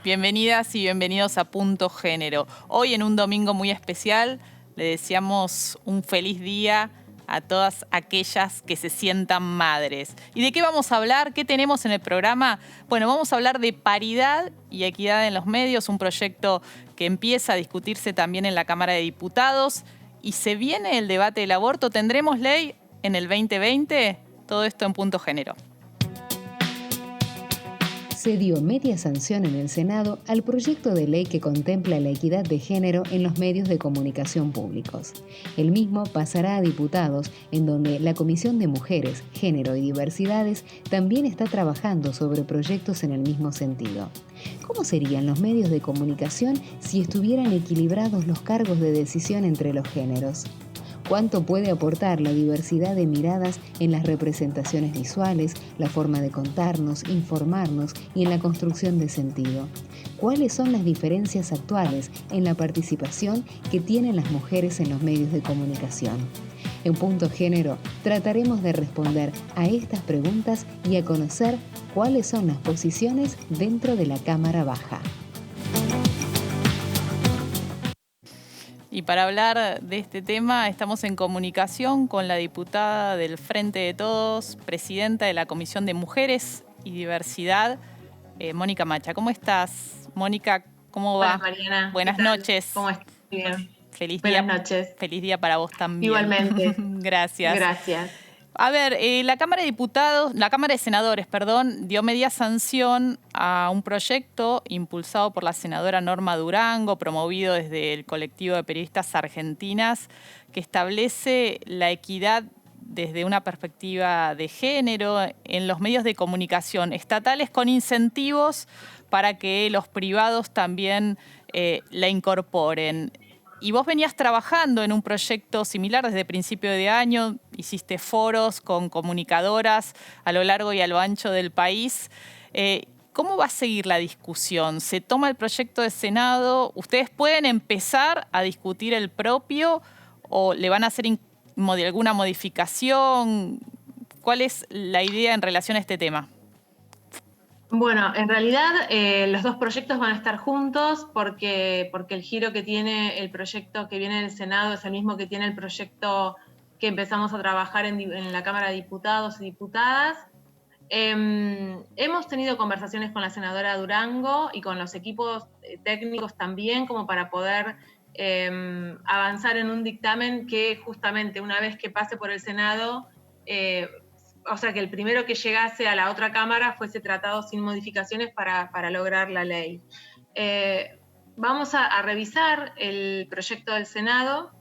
Bienvenidas y bienvenidos a Punto Género. Hoy en un domingo muy especial le deseamos un feliz día a todas aquellas que se sientan madres. ¿Y de qué vamos a hablar? ¿Qué tenemos en el programa? Bueno, vamos a hablar de paridad y equidad en los medios, un proyecto que empieza a discutirse también en la Cámara de Diputados. Y se viene el debate del aborto. ¿Tendremos ley en el 2020? Todo esto en Punto Género. Se dio media sanción en el Senado al proyecto de ley que contempla la equidad de género en los medios de comunicación públicos. El mismo pasará a diputados, en donde la Comisión de Mujeres, Género y Diversidades también está trabajando sobre proyectos en el mismo sentido. ¿Cómo serían los medios de comunicación si estuvieran equilibrados los cargos de decisión entre los géneros? ¿Cuánto puede aportar la diversidad de miradas en las representaciones visuales, la forma de contarnos, informarnos y en la construcción de sentido? ¿Cuáles son las diferencias actuales en la participación que tienen las mujeres en los medios de comunicación? En Punto Género trataremos de responder a estas preguntas y a conocer cuáles son las posiciones dentro de la Cámara Baja. Y para hablar de este tema estamos en comunicación con la diputada del Frente de Todos, presidenta de la Comisión de Mujeres y Diversidad, Mónica Macha. ¿Cómo estás, Mónica? ¿Cómo va? Hola, Mariana. Buenas noches. ¿Cómo estás? Bien. Feliz Buenas día. noches. Feliz día para vos también. Igualmente. Gracias. Gracias. A ver, la Cámara de Senadores, dio media sanción a un proyecto impulsado por la senadora Norma Durango, promovido desde el colectivo de periodistas argentinas, que establece la equidad desde una perspectiva de género en los medios de comunicación estatales con incentivos para que los privados también la incorporen. Y vos venías trabajando en un proyecto similar desde principio de año, hiciste foros con comunicadoras a lo largo y a lo ancho del país. ¿Cómo va a seguir la discusión? ¿Se toma el proyecto de Senado? ¿Ustedes pueden empezar a discutir el propio o le van a hacer alguna modificación? ¿Cuál es la idea en relación a este tema? Bueno, en realidad los dos proyectos van a estar juntos porque el giro que tiene el proyecto que viene del Senado es el mismo que tiene el proyecto que empezamos a trabajar en la Cámara de Diputados y Diputadas. Hemos tenido conversaciones con la senadora Durango y con los equipos técnicos también como para poder avanzar en un dictamen que justamente una vez que pase por el Senado o sea, que el primero que llegase a la otra Cámara fuese tratado sin modificaciones para lograr la ley. Vamos a revisar el proyecto del Senado.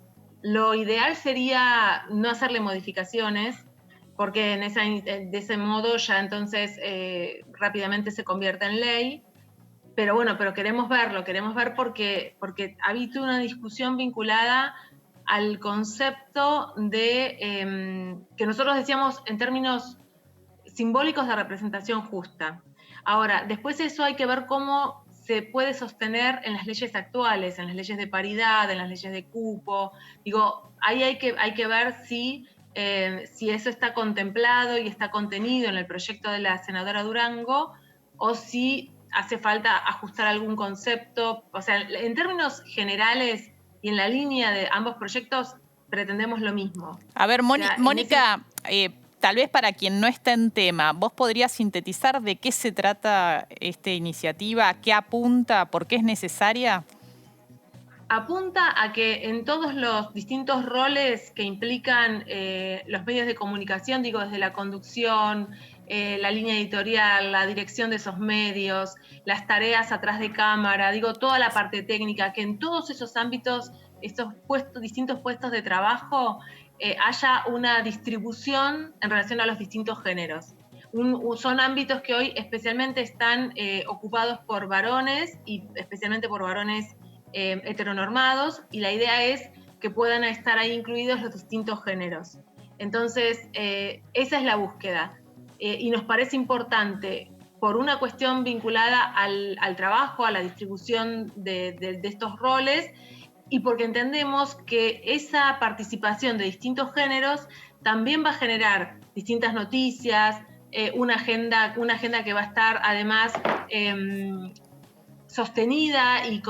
Lo ideal sería no hacerle modificaciones, porque de ese modo ya entonces rápidamente se convierte en ley. Pero bueno, queremos ver porque ha habido una discusión vinculada al concepto de que nosotros decíamos en términos simbólicos de representación justa. Ahora, después eso hay que ver cómo se puede sostener en las leyes actuales, en las leyes de paridad, en las leyes de cupo. Digo, ahí hay que ver si eso está contemplado y está contenido en el proyecto de la senadora Durango o si hace falta ajustar algún concepto. O sea, en términos generales y en la línea de ambos proyectos pretendemos lo mismo. A ver, Mónica, tal vez para quien no está en tema, ¿vos podrías sintetizar de qué se trata esta iniciativa? ¿A qué apunta? ¿Por qué es necesaria? Apunta a que en todos los distintos roles que implican los medios de comunicación, digo, desde la conducción, la línea editorial, la dirección de esos medios, las tareas atrás de cámara, digo, toda la parte técnica, que en todos esos ámbitos, estos distintos puestos de trabajo, haya una distribución en relación a los distintos géneros. Son ámbitos que hoy especialmente están ocupados por varones y especialmente por varones heteronormados, y la idea es que puedan estar ahí incluidos los distintos géneros. Entonces, esa es la búsqueda. Y nos parece importante, por una cuestión vinculada al trabajo, a la distribución de estos roles, y porque entendemos que esa participación de distintos géneros también va a generar distintas noticias, una agenda que va a estar además sostenida y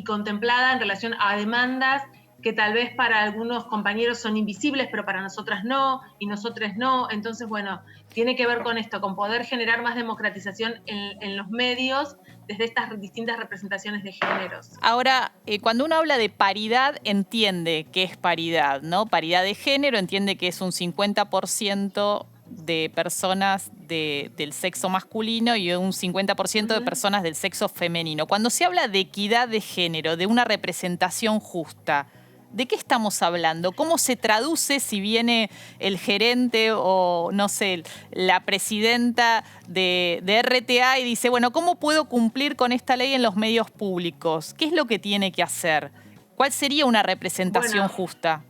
contemplada en relación a demandas que tal vez para algunos compañeros son invisibles, pero para nosotras no, y nosotros no. Entonces, bueno, tiene que ver con esto, con poder generar más democratización en los medios desde estas distintas representaciones de géneros. Ahora, cuando uno habla de paridad, entiende que es paridad, ¿no? Paridad de género, entiende que es un 50% de personas del sexo masculino y un 50% de personas del sexo femenino. Cuando se habla de equidad de género, de una representación justa, ¿de qué estamos hablando? ¿Cómo se traduce si viene el gerente o, no sé, la presidenta de RTA y dice, bueno, ¿cómo puedo cumplir con esta ley en los medios públicos? ¿Qué es lo que tiene que hacer? ¿Cuál sería una representación justa?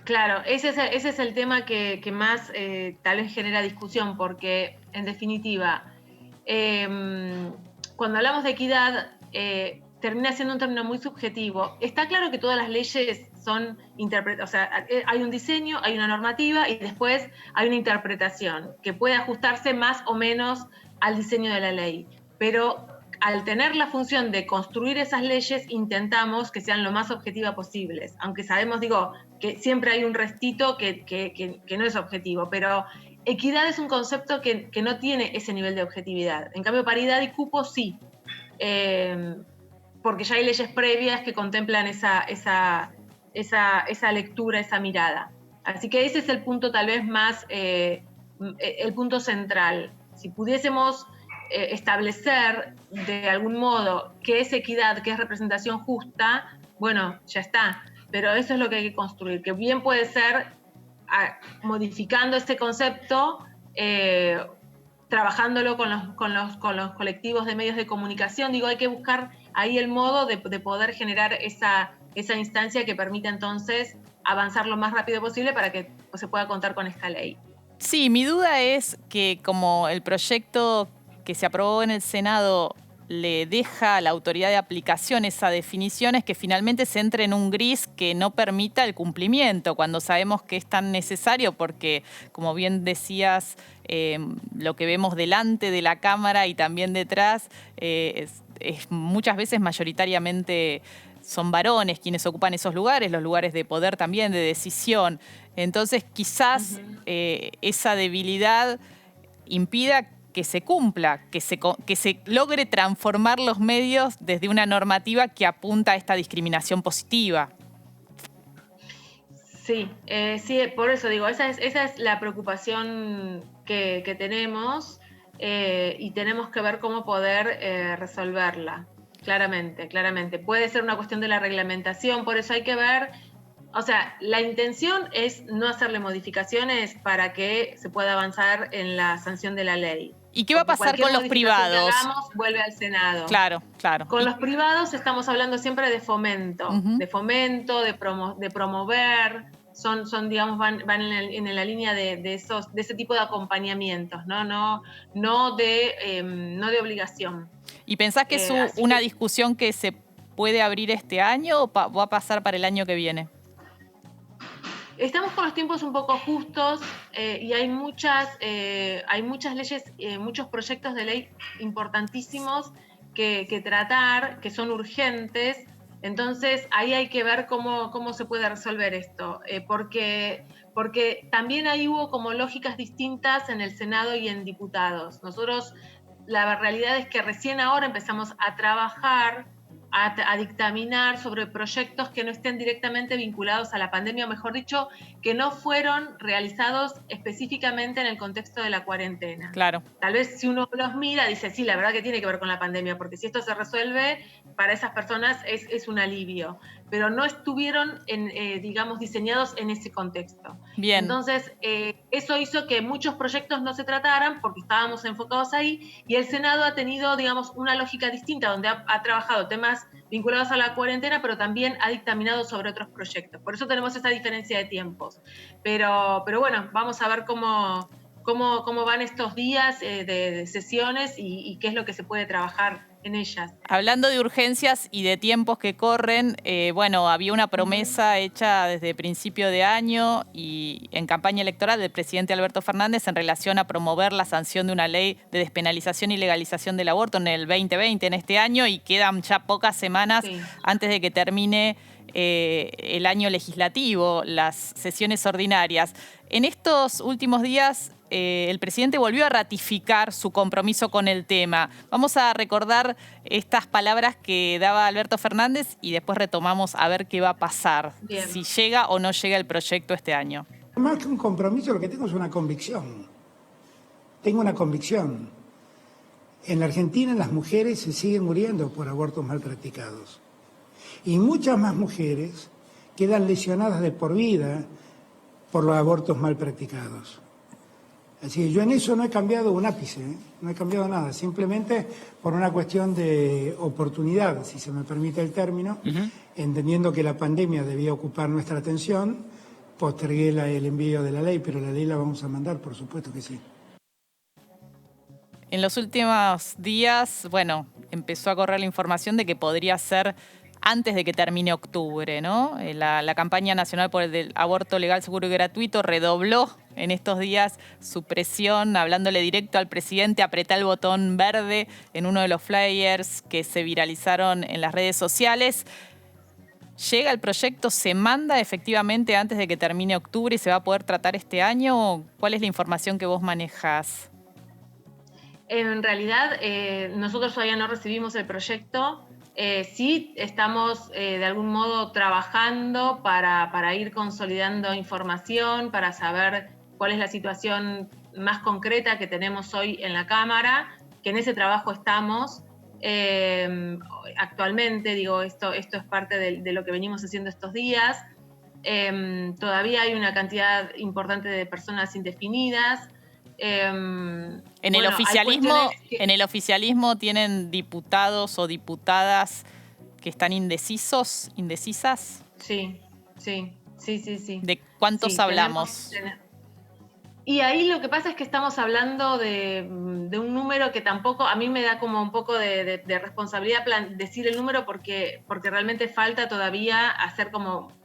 Claro, ese es el tema que más tal vez genera discusión, porque en definitiva, cuando hablamos de equidad, termina siendo un término muy subjetivo. Está claro que todas las leyes son interpretadas, o sea, hay un diseño, hay una normativa y después hay una interpretación que puede ajustarse más o menos al diseño de la ley. Pero al tener la función de construir esas leyes, intentamos que sean lo más objetivas posibles, aunque sabemos, digo, que siempre hay un restito que no es objetivo, pero equidad es un concepto que no tiene ese nivel de objetividad. En cambio, paridad y cupo sí, porque ya hay leyes previas que contemplan esa lectura, esa mirada. Así que ese es el punto tal vez más, el punto central. Si pudiésemos establecer de algún modo qué es equidad, qué es representación justa, bueno, ya está. Pero eso es lo que hay que construir, que bien puede ser modificando este concepto, trabajándolo con los colectivos de medios de comunicación. Digo, hay que buscar ahí el modo de poder generar esa instancia que permita entonces avanzar lo más rápido posible para que se pueda contar con esta ley. Sí, mi duda es que como el proyecto que se aprobó en el Senado le deja a la autoridad de aplicación esa definición, es que finalmente se entre en un gris que no permita el cumplimiento, cuando sabemos que es tan necesario porque, como bien decías, lo que vemos delante de la cámara y también detrás es muchas veces mayoritariamente son varones quienes ocupan esos lugares, los lugares de poder también, de decisión. Entonces, quizás esa debilidad impida que se cumpla, que se logre transformar los medios desde una normativa que apunta a esta discriminación positiva. Sí, sí, por eso digo, esa es la preocupación que tenemos y tenemos que ver cómo poder resolverla, claramente. Puede ser una cuestión de la reglamentación, por eso hay que ver, o sea, la intención es no hacerle modificaciones para que se pueda avanzar en la sanción de la ley. ¿Y qué va a pasar con los privados? Que hagamos, vuelve al Senado. Claro. Con los privados estamos hablando siempre de fomento, de promover, digamos, van en la línea de ese tipo de acompañamientos, no de obligación. ¿Y pensás que es una discusión que se puede abrir este año o va a pasar para el año que viene? Estamos con los tiempos un poco justos y hay muchas leyes, muchos proyectos de ley importantísimos que tratar, que son urgentes. Entonces ahí hay que ver cómo se puede resolver esto, porque también ahí hubo como lógicas distintas en el Senado y en diputados. Nosotros, la realidad es que recién ahora empezamos a trabajar, a dictaminar sobre proyectos que no estén directamente vinculados a la pandemia, o mejor dicho, que no fueron realizados específicamente en el contexto de la cuarentena. Claro. Tal vez si uno los mira, dice, sí, la verdad que tiene que ver con la pandemia, porque si esto se resuelve, para esas personas es un alivio, pero no estuvieron, digamos, diseñados en ese contexto. Bien. Entonces, eso hizo que muchos proyectos no se trataran porque estábamos enfocados ahí, y el Senado ha tenido, digamos, una lógica distinta, donde ha trabajado temas vinculados a la cuarentena, pero también ha dictaminado sobre otros proyectos. Por eso tenemos esa diferencia de tiempos. Pero bueno, vamos a ver cómo van estos días de sesiones y qué es lo que se puede trabajar en ellas. Hablando de urgencias y de tiempos que corren, había una promesa hecha desde principio de año y en campaña electoral del presidente Alberto Fernández en relación a promover la sanción de una ley de despenalización y legalización del aborto en el 2020, en este año, y quedan ya pocas semanas antes de que termine el año legislativo, las sesiones ordinarias. En estos últimos días, el presidente volvió a ratificar su compromiso con el tema. Vamos a recordar estas palabras que daba Alberto Fernández y después retomamos a ver qué va a pasar, si llega o no llega el proyecto este año. Más que un compromiso, lo que tengo es una convicción. Tengo una convicción. En la Argentina las mujeres se siguen muriendo por abortos mal practicados. Y muchas más mujeres quedan lesionadas de por vida por los abortos mal practicados. Así que yo en eso no he cambiado un ápice, no he cambiado nada, simplemente por una cuestión de oportunidad, si se me permite el término, entendiendo que la pandemia debía ocupar nuestra atención, postergué el envío de la ley, pero la ley la vamos a mandar, por supuesto que sí. En los últimos días, empezó a correr la información de que podría ser antes de que termine octubre, ¿no? La campaña nacional por el aborto legal, seguro y gratuito redobló en estos días su presión, hablándole directo al presidente, apretá el botón verde en uno de los flyers que se viralizaron en las redes sociales. ¿Llega el proyecto? ¿Se manda efectivamente antes de que termine octubre y se va a poder tratar este año? ¿Cuál es la información que vos manejás? En realidad, nosotros todavía no recibimos el proyecto. Sí estamos de algún modo trabajando para ir consolidando información, para saber cuál es la situación más concreta que tenemos hoy en la Cámara, que en ese trabajo estamos. Actualmente, esto es parte de lo que venimos haciendo estos días. Todavía hay una cantidad importante de personas indefinidas. En el oficialismo tienen diputados o diputadas que están indecisas. Sí. ¿De cuántos hablamos? Y ahí lo que pasa es que estamos hablando de un número que tampoco, a mí me da como un poco de responsabilidad decir el número porque realmente falta todavía hacer como...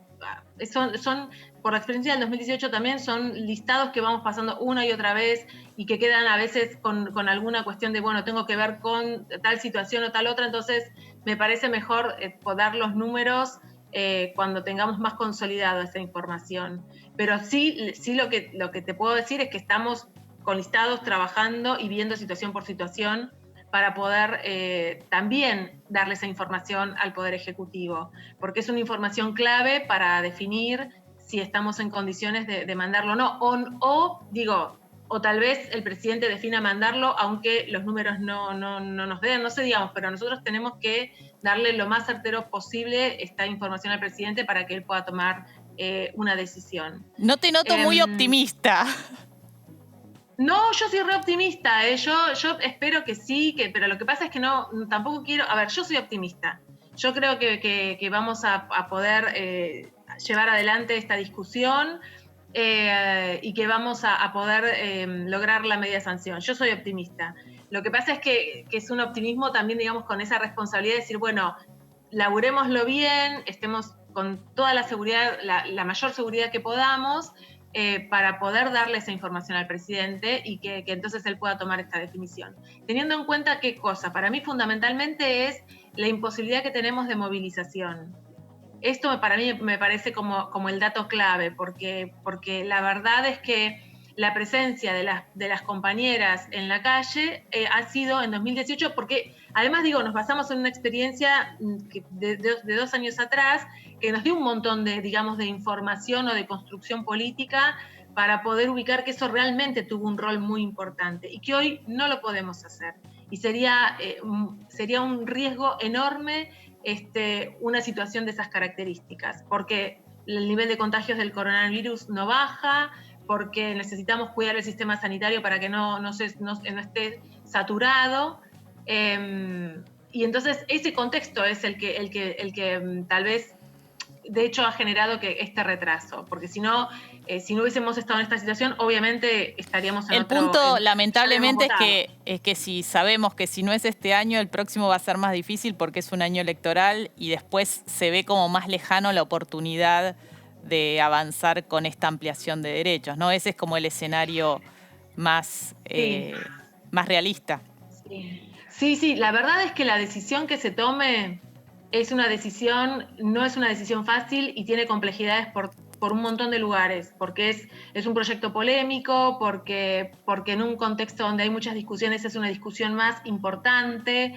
Son, por la experiencia del 2018 también, son listados que vamos pasando una y otra vez y que quedan a veces con alguna cuestión de, tengo que ver con tal situación o tal otra, entonces me parece mejor dar los números cuando tengamos más consolidada esa información. Pero sí lo que te puedo decir es que estamos con listados trabajando y viendo situación por situación para poder también darle esa información al Poder Ejecutivo, porque es una información clave para definir si estamos en condiciones de mandarlo o no, o tal vez el presidente defina mandarlo, aunque los números no nos den, no sé, pero nosotros tenemos que darle lo más certero posible esta información al presidente para que él pueda tomar una decisión. No te noto muy optimista. No, yo soy re optimista, yo espero que sí, pero lo que pasa es que tampoco quiero... A ver, yo soy optimista. Yo creo que vamos a poder llevar adelante esta discusión y que vamos a poder lograr la media sanción. Yo soy optimista. Lo que pasa es que es un optimismo también, con esa responsabilidad de decir, laburémoslo bien, estemos con toda la seguridad, la mayor seguridad que podamos, para poder darle esa información al presidente y que entonces él pueda tomar esta definición. Teniendo en cuenta qué cosa, para mí fundamentalmente es la imposibilidad que tenemos de movilización. Esto para mí me parece como el dato clave, porque la verdad es que la presencia de las compañeras en la calle ha sido en 2018, porque además nos basamos en una experiencia de 2 años atrás, que nos dio un montón de información o de construcción política para poder ubicar que eso realmente tuvo un rol muy importante y que hoy no lo podemos hacer. Y sería un riesgo enorme una situación de esas características, porque el nivel de contagios del coronavirus no baja, porque necesitamos cuidar el sistema sanitario para que no esté saturado. Y entonces ese contexto es el que tal vez, de hecho, ha generado este retraso, porque si no, si no hubiésemos estado en esta situación, obviamente estaríamos en otro... El punto, lamentablemente, es que si sabemos que si no es este año, el próximo va a ser más difícil porque es un año electoral y después se ve como más lejano la oportunidad de avanzar con esta ampliación de derechos, ¿no? Ese es como el escenario más, más realista. Sí, la verdad es que la decisión que se tome no es una decisión fácil y tiene complejidades por un montón de lugares, porque es un proyecto polémico, porque en un contexto donde hay muchas discusiones es una discusión más importante.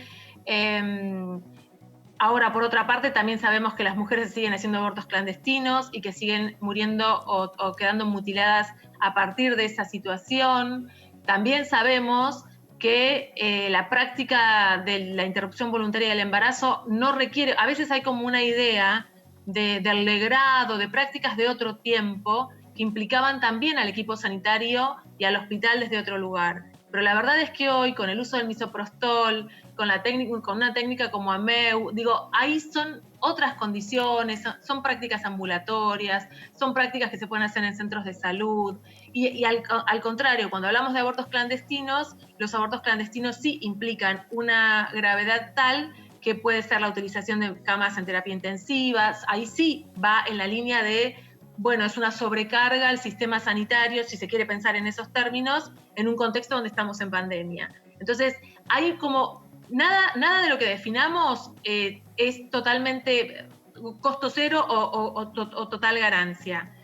Ahora, por otra parte, también sabemos que las mujeres siguen haciendo abortos clandestinos y que siguen muriendo o quedando mutiladas a partir de esa situación. También sabemos que la práctica de la interrupción voluntaria del embarazo no requiere, a veces hay como una idea del legrado, de prácticas de otro tiempo que implicaban también al equipo sanitario y al hospital desde otro lugar. Pero la verdad es que hoy, con el uso del misoprostol, con una técnica como AMEU, ahí son otras condiciones, son prácticas ambulatorias, son prácticas que se pueden hacer en centros de salud. Y al contrario, cuando hablamos de abortos clandestinos, los abortos clandestinos sí implican una gravedad tal que puede ser la utilización de camas en terapia intensiva. Ahí sí va en la línea de, bueno, es una sobrecarga al sistema sanitario, si se quiere pensar en esos términos, en un contexto donde estamos en pandemia. Entonces, hay como nada de lo que definamos es totalmente costo cero o total ganancia.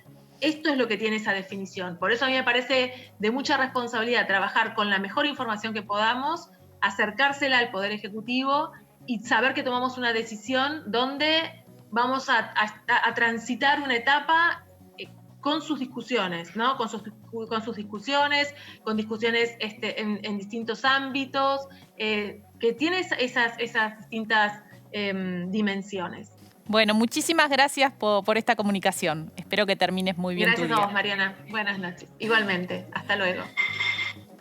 Esto es lo que tiene esa definición. Por eso a mí me parece de mucha responsabilidad trabajar con la mejor información que podamos, acercársela al Poder Ejecutivo y saber que tomamos una decisión donde vamos a transitar una etapa con sus discusiones, ¿no? Con sus discusiones, con discusiones en distintos ámbitos, que tiene esas distintas dimensiones. Bueno, muchísimas gracias por esta comunicación. Espero que termines muy bien tu día. Gracias a vos, Mariana. Buenas noches. Igualmente. Hasta luego.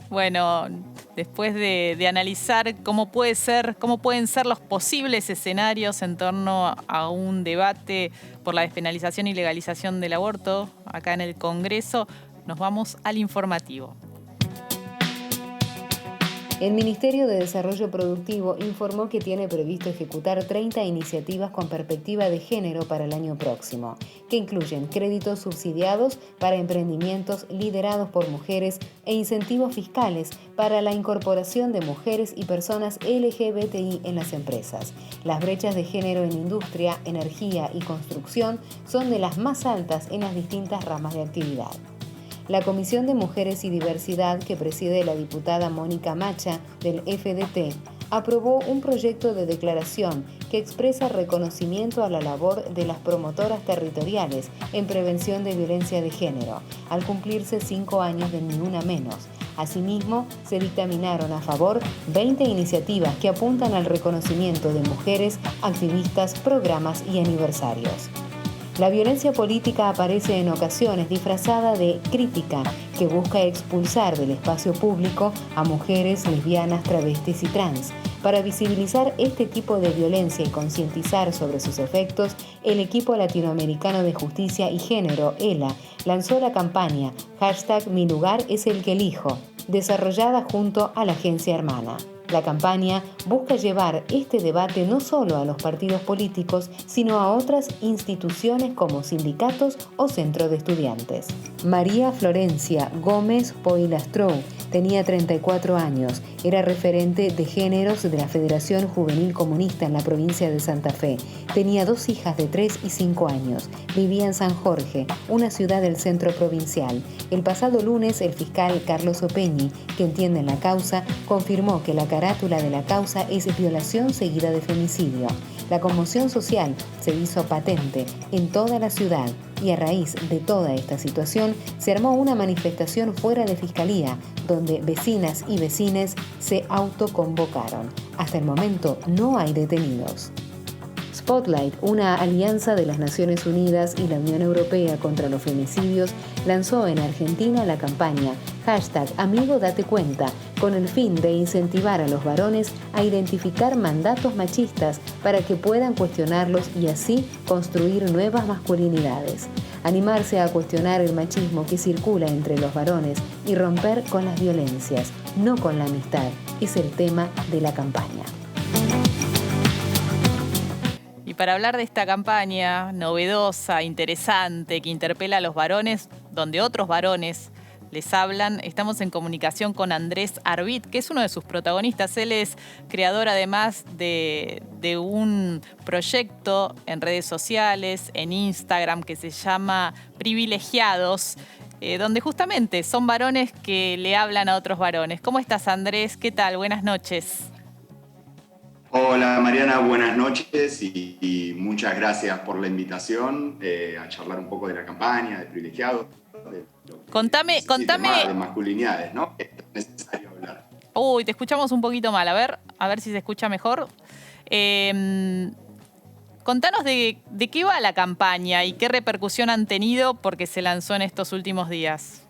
Bueno, después de analizar cómo pueden ser los posibles escenarios en torno a un debate por la despenalización y legalización del aborto acá en el Congreso, nos vamos al informativo. El Ministerio de Desarrollo Productivo informó que tiene previsto ejecutar 30 iniciativas con perspectiva de género para el año próximo, que incluyen créditos subsidiados para emprendimientos liderados por mujeres e incentivos fiscales para la incorporación de mujeres y personas LGBTI en las empresas. Las brechas de género en industria, energía y construcción son de las más altas en las distintas ramas de actividad. La Comisión de Mujeres y Diversidad, que preside la diputada Mónica Macha del FDT, aprobó un proyecto de declaración que expresa reconocimiento a la labor de las promotoras territoriales en prevención de violencia de género, al cumplirse 5 años de Ni Una Menos. Asimismo, se dictaminaron a favor 20 iniciativas que apuntan al reconocimiento de mujeres, activistas, programas y aniversarios. La violencia política aparece en ocasiones disfrazada de crítica que busca expulsar del espacio público a mujeres, lesbianas, travestis y trans. Para visibilizar este tipo de violencia y concientizar sobre sus efectos, el equipo latinoamericano de justicia y género, ELA, lanzó la campaña #Mi lugar es el que elijo, desarrollada junto a la agencia hermana. La campaña busca llevar este debate no solo a los partidos políticos, sino a otras instituciones como sindicatos o centros de estudiantes. María Florencia Gómez Poilastrou tenía 34 años, era referente de géneros de la Federación Juvenil Comunista en la provincia de Santa Fe. Tenía 2 hijas de 3 y 5 años. Vivía en San Jorge, una ciudad del centro provincial. El pasado lunes, el fiscal Carlos Opeñi, que entiende en la causa, confirmó que la carátula de la causa es violación seguida de femicidio. La conmoción social se hizo patente en toda la ciudad y a raíz de toda esta situación se armó una manifestación fuera de Fiscalía, donde vecinas y vecines se autoconvocaron. Hasta el momento no hay detenidos. Spotlight, una alianza de las Naciones Unidas y la Unión Europea contra los femicidios, lanzó en Argentina la campaña #Amigo Date Cuenta, con el fin de incentivar a los varones a identificar mandatos machistas para que puedan cuestionarlos y así construir nuevas masculinidades. animarse a cuestionar el machismo que circula entre los varones y romper con las violencias, no con la amistad, es el tema de la campaña. Y para hablar de esta campaña novedosa, interesante, que interpela a los varones, donde otros varones les hablan, estamos en comunicación con Andrés Arbit, que es uno de sus protagonistas. Él es creador además de un proyecto en redes sociales, en Instagram, que se llama Privilegiados, donde justamente son varones que le hablan a otros varones. ¿Cómo estás, Andrés? ¿Qué tal? Buenas noches. Hola Mariana, buenas noches y muchas gracias por la invitación a charlar un poco de la campaña, de Privilegiados. Contame. De masculinidades, ¿no? Es necesario hablar. Uy, te escuchamos un poquito mal. A ver si se escucha mejor. Contanos de qué va la campaña y qué repercusión han tenido porque se lanzó en estos últimos días.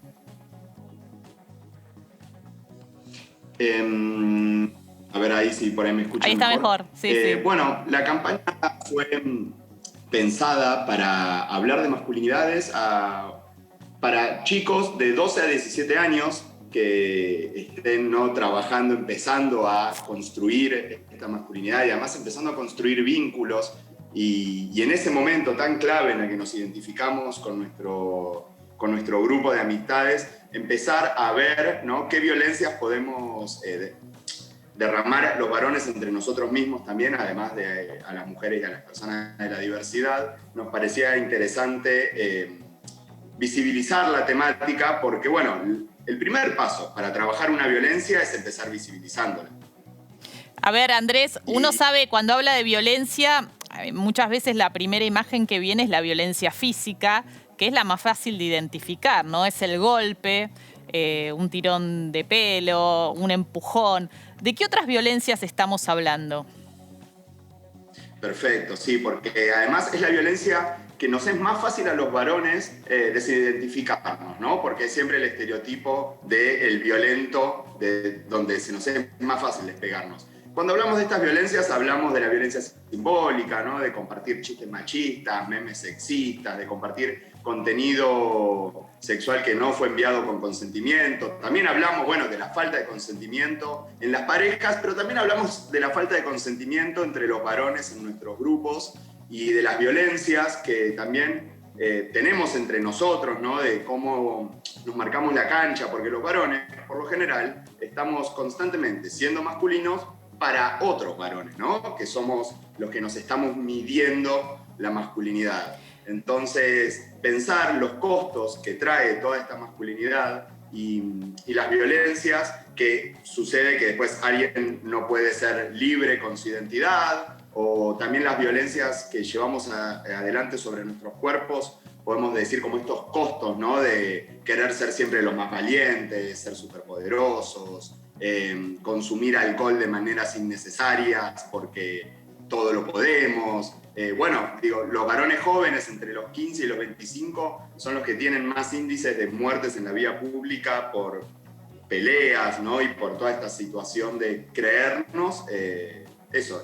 A ver, ahí sí, por ahí me escuchan. Ahí está mejor. Sí. Bueno, la campaña fue pensada para hablar de masculinidades para chicos de 12 a 17 años que estén trabajando, empezando a construir esta masculinidad y además empezando a construir vínculos y en ese momento tan clave en el que nos identificamos con nuestro grupo de amistades, empezar a ver, ¿no?, qué violencias podemos derramar los varones entre nosotros mismos también, además de a las mujeres y a las personas de la diversidad. Nos parecía interesante visibilizar la temática porque, bueno, el primer paso para trabajar una violencia es empezar visibilizándola. A ver, Andrés, uno sabe cuando habla de violencia, muchas veces la primera imagen que viene es la violencia física, que es la más fácil de identificar, ¿no? Es el golpe, un tirón de pelo, un empujón. ¿De qué otras violencias estamos hablando? Perfecto, sí, porque además es la violencia que nos es más fácil a los varones desidentificarnos, ¿no? Porque es siempre el estereotipo del violento, donde se nos es más fácil despegarnos. Cuando hablamos de estas violencias, hablamos de la violencia simbólica, ¿no? De compartir chistes machistas, memes sexistas, de compartir contenido sexual que no fue enviado con consentimiento. También hablamos, bueno, de la falta de consentimiento en las parejas, pero también hablamos de la falta de consentimiento entre los varones en nuestros grupos y de las violencias que también tenemos entre nosotros, ¿no? De cómo nos marcamos la cancha, porque los varones, por lo general, estamos constantemente siendo masculinos para otros varones, ¿no? Que somos los que nos estamos midiendo la masculinidad. Entonces, pensar los costos que trae toda esta masculinidad y las violencias que sucede que después alguien no puede ser libre con su identidad, o también las violencias que llevamos adelante sobre nuestros cuerpos, podemos decir como estos costos, ¿no? De querer ser siempre los más valientes, ser superpoderosos, consumir alcohol de maneras innecesarias porque todo lo podemos. Los varones jóvenes entre los 15 y los 25 son los que tienen más índices de muertes en la vía pública por peleas, ¿no? Y por toda esta situación de creernos,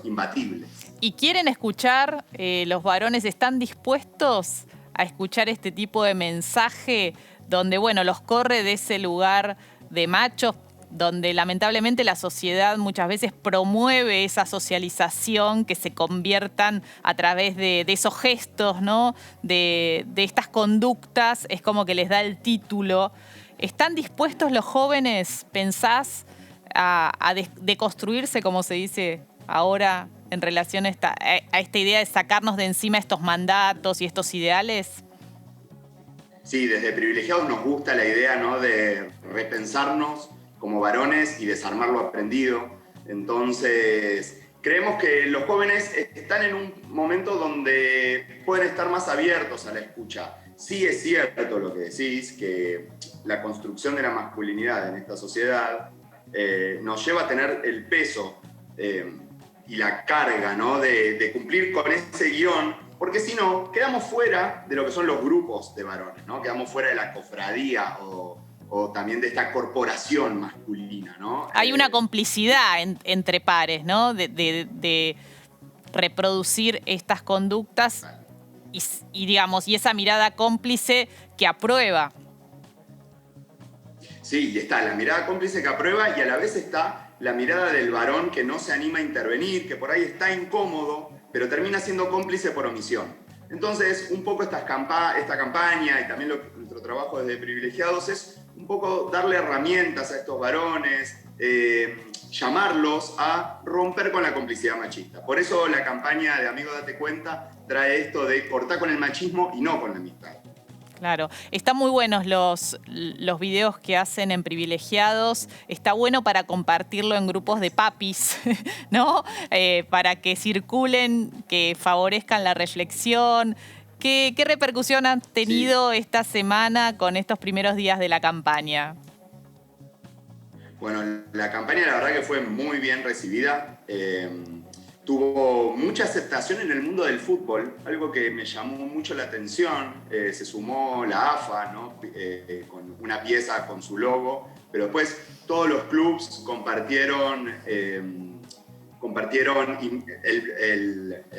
imbatibles. ¿Y quieren escuchar, los varones están dispuestos a escuchar este tipo de mensaje donde, bueno, los corre de ese lugar de machos, donde lamentablemente la sociedad muchas veces promueve esa socialización, que se conviertan a través de esos gestos, ¿no? De estas conductas, es como que les da el título. ¿Están dispuestos los jóvenes, pensás, a deconstruirse, como se dice ahora, en relación a esta idea de sacarnos de encima estos mandatos y estos ideales? Sí, desde Privilegiados nos gusta la idea, ¿no? De repensarnos como varones y desarmar lo aprendido. Entonces, creemos que los jóvenes están en un momento donde pueden estar más abiertos a la escucha. Sí es cierto lo que decís, que la construcción de la masculinidad en esta sociedad nos lleva a tener el peso y la carga, ¿no? de cumplir con ese guión, porque si no, quedamos fuera de lo que son los grupos de varones, ¿no? Quedamos fuera de la cofradía o también de esta corporación masculina, ¿no? Hay una complicidad entre pares, ¿no? De reproducir estas conductas digamos, y esa mirada cómplice que aprueba. Sí, y está la mirada cómplice que aprueba y a la vez está la mirada del varón que no se anima a intervenir, que por ahí está incómodo, pero termina siendo cómplice por omisión. Entonces, un poco esta campaña y también nuestro trabajo desde Privilegiados es un poco darle herramientas a estos varones, llamarlos a romper con la complicidad machista. Por eso la campaña de Amigo Date Cuenta trae esto de cortar con el machismo y no con la amistad. Claro, están muy buenos los videos que hacen en Privilegiados. Está bueno para compartirlo en grupos de papis, ¿no? Para que circulen, que favorezcan la reflexión. ¿Qué repercusión han tenido esta semana con estos primeros días de la campaña? Bueno, la campaña la verdad que fue muy bien recibida. Tuvo mucha aceptación en el mundo del fútbol, algo que me llamó mucho la atención. Se sumó la AFA, ¿no? Con una pieza con su logo, pero después todos los clubes compartieron el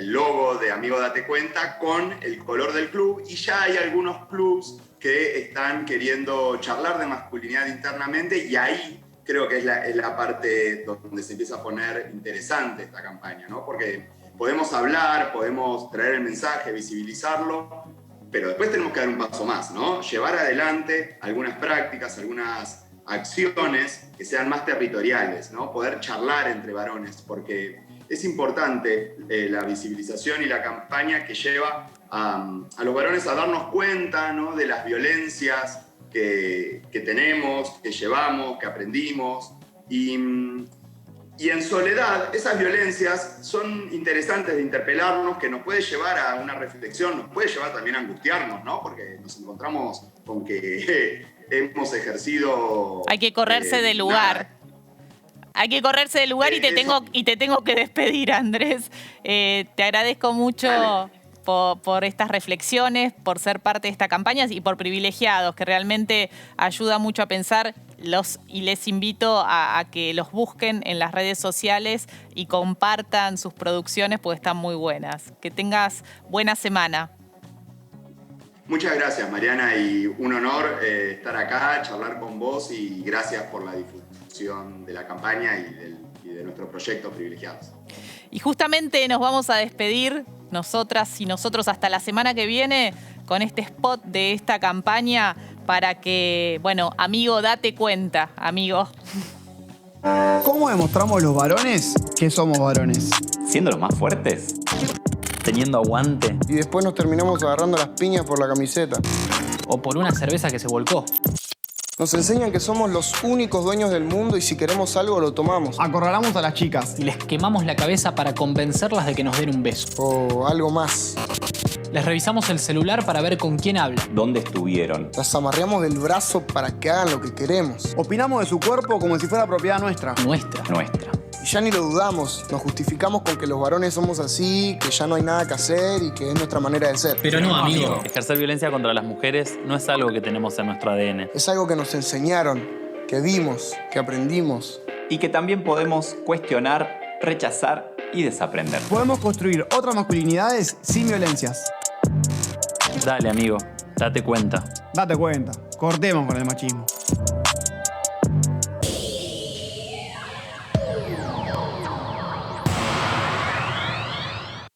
logo de Amigo Date Cuenta con el color del club, y ya hay algunos clubes que están queriendo charlar de masculinidad internamente, y ahí creo que es la parte donde se empieza a poner interesante esta campaña, ¿no? Porque podemos hablar, podemos traer el mensaje, visibilizarlo, pero después tenemos que dar un paso más, ¿no? Llevar adelante algunas prácticas, algunas acciones que sean más territoriales, ¿no? Poder charlar entre varones, porque es importante la visibilización y la campaña que lleva a los varones a darnos cuenta, ¿no? De las violencias que tenemos, que llevamos, que aprendimos. Y en soledad, esas violencias son interesantes de interpelarnos, que nos puede llevar a una reflexión, nos puede llevar también a angustiarnos, ¿no? Porque nos encontramos con que hemos ejercido... Hay que correrse del lugar. Hay que correrse del lugar y te tengo que despedir, Andrés. Te agradezco mucho por estas reflexiones, por ser parte de esta campaña y por Privilegiados, que realmente ayuda mucho a pensar. Y les invito a que los busquen en las redes sociales y compartan sus producciones porque están muy buenas. Que tengas buena semana. Muchas gracias, Mariana, y un honor estar acá, charlar con vos, y gracias por la difusión de la campaña y de nuestro proyecto Privilegiados. Y justamente nos vamos a despedir, nosotras y nosotros, hasta la semana que viene, con este spot de esta campaña para que, bueno, amigo, date cuenta, amigo. ¿Cómo demostramos los varones que somos varones? Siendo los más fuertes, teniendo aguante. Y después nos terminamos agarrando las piñas por la camiseta. O por una cerveza que se volcó. Nos enseñan que somos los únicos dueños del mundo y si queremos algo lo tomamos. Acorralamos a las chicas. Y les quemamos la cabeza para convencerlas de que nos den un beso. O algo más. Les revisamos el celular para ver con quién habla. ¿Dónde estuvieron? Las amarreamos del brazo para que hagan lo que queremos. Opinamos de su cuerpo como si fuera propiedad nuestra. Nuestra. Y ya ni lo dudamos. Nos justificamos con que los varones somos así, que ya no hay nada que hacer y que es nuestra manera de ser. Pero no, amigo. Ejercer violencia contra las mujeres no es algo que tenemos en nuestro ADN. Es algo que nos enseñaron, que vimos, que aprendimos. Y que también podemos cuestionar, rechazar y desaprender. Podemos construir otras masculinidades sin violencias. Dale, amigo, date cuenta. Date cuenta. Cortemos con el machismo.